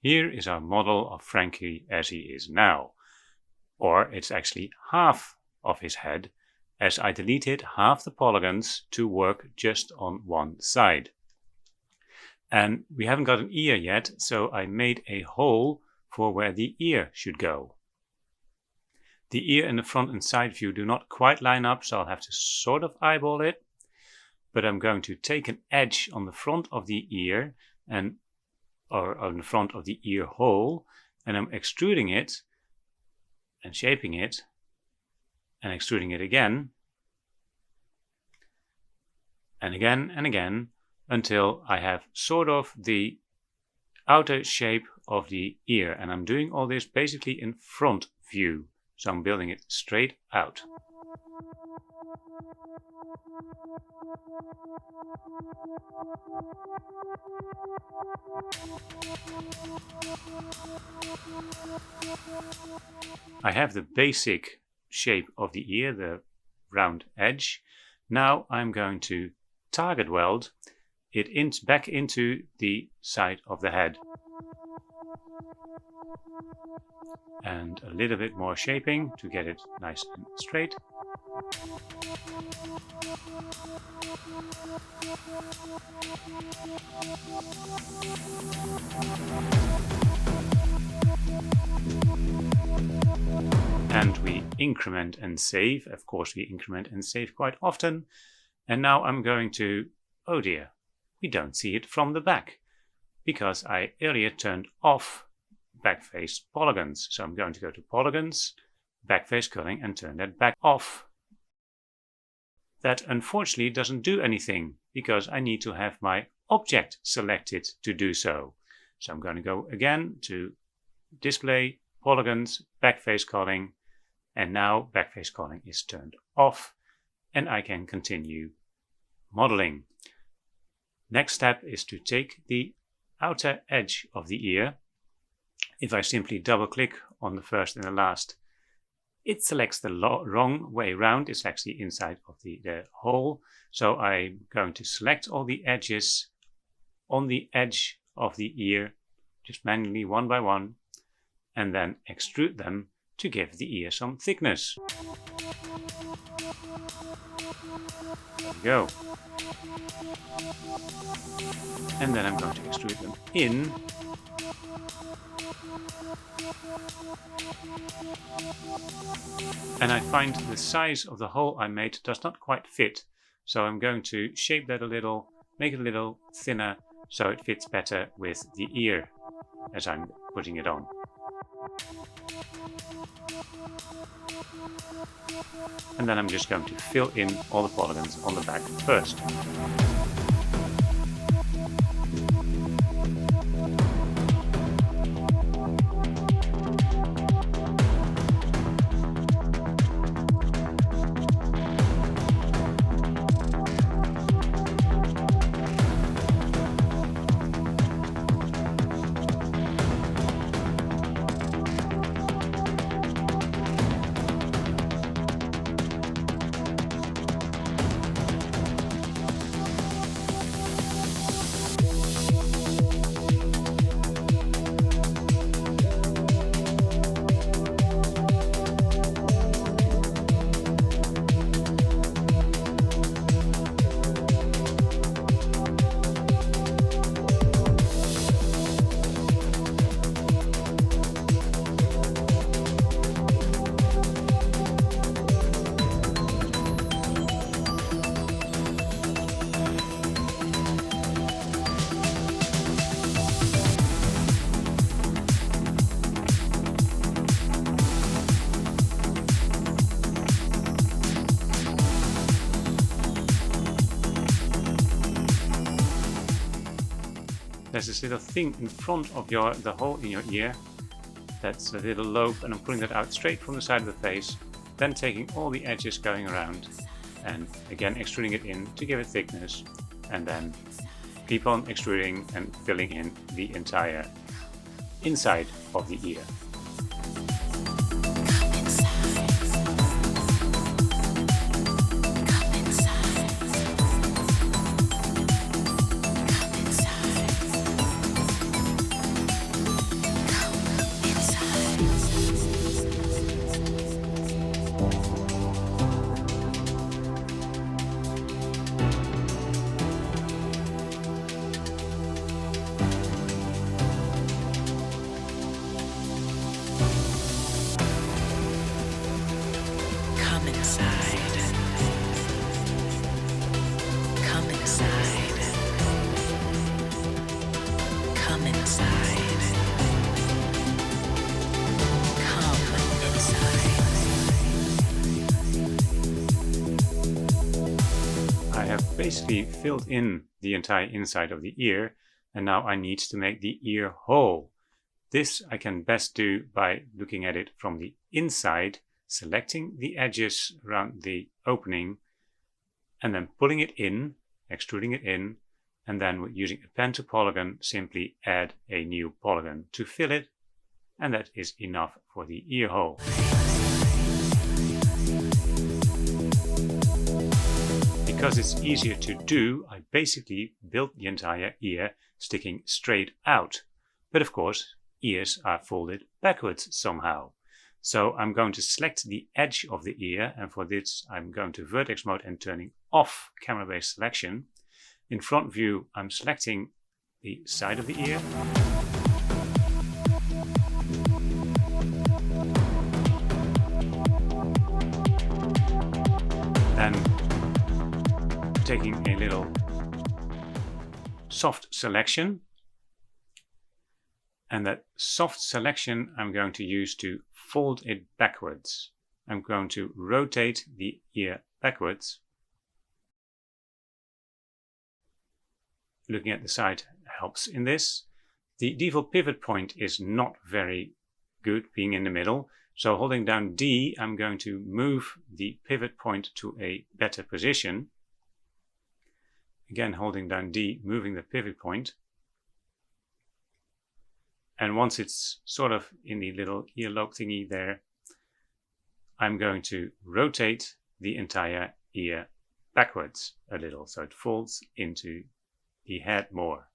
Here is our model of Frankie as he is now. Or it's actually half of his head, as I deleted half the polygons to work just on one side. And we haven't got an ear yet, so I made a hole for where the ear should go. The ear and the front and side view do not quite line up, so I'll have to sort of eyeball it. But I'm going to take an edge on the front of the ear or on the front of the ear hole, and I'm extruding it and shaping it and extruding it again and again until I have sort of the outer shape of the ear. And I'm doing all this basically in front view, so I'm building it straight out. I have the basic shape of the ear, the round edge. Now I'm going to target weld it back into the side of the head. And a little bit more shaping to get it nice and straight. And we increment and save. Of course, we increment and save quite often. And now I'm going to, oh dear, we don't see it from the back because I earlier turned off backface polygons. So I'm going to go to polygons, backface culling, and turn that back off. That unfortunately doesn't do anything because I need to have my object selected to do so. So I'm going to go again to display, polygons, backface culling, and now backface culling is turned off and I can continue modeling. Next step is to take the outer edge of the ear. If I simply double click on the first and the last, it selects the wrong way round. It selects the inside of the hole. So I'm going to select all the edges on the edge of the ear, just manually one by one, and then extrude them to give the ear some thickness. There we go. And then I'm going to extrude them in. And I find the size of the hole I made does not quite fit. So I'm going to shape that a little, make it a little thinner so it fits better with the ear as I'm putting it on. And then I'm just going to fill in all the polygons on the back first. There's this little thing in front of the hole in your ear. That's a little lobe, and I'm pulling that out straight from the side of the face. Then taking all the edges going around and again extruding it in to give it thickness, and then keep on extruding and filling in the entire inside of the ear. basically filled in the entire inside of the ear, and now I need to make the ear hole. This I can best do by looking at it from the inside, selecting the edges around the opening, and then pulling it in, extruding it in, and then using a pen to polygon, simply add a new polygon to fill it, and that is enough for the ear hole. Because it's easier to do, I basically built the entire ear sticking straight out. But of course, ears are folded backwards somehow. So I'm going to select the edge of the ear, and for this I'm going to vertex mode and turning off camera-based selection. In front view, I'm selecting the side of the ear. Then taking a little soft selection, and that soft selection I'm going to use to fold it backwards. I'm going to rotate the ear backwards. Looking at the side helps in this. The default pivot point is not very good being in the middle, so holding down D, I'm going to move the pivot point to a better position. Again, holding down D, moving the pivot point. And once it's sort of in the little earlobe thingy there, I'm going to rotate the entire ear backwards a little, so it folds into the head more.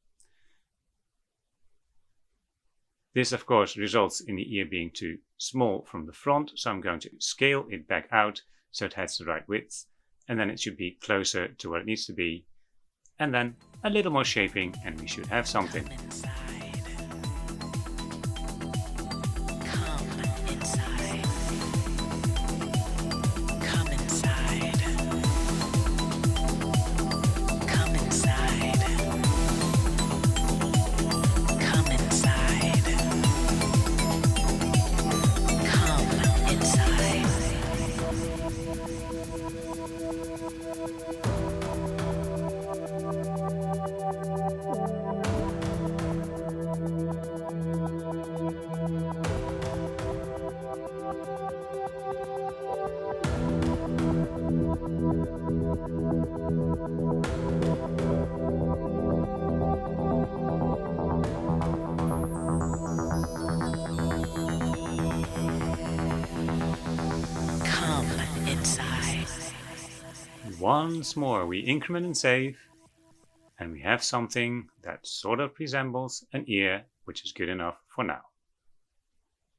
This of course results in the ear being too small from the front, so I'm going to scale it back out so it has the right width, and then it should be closer to what it needs to be, and then a little more shaping and we should have something. Once more we increment and save, and we have something that sort of resembles an ear, which is good enough for now.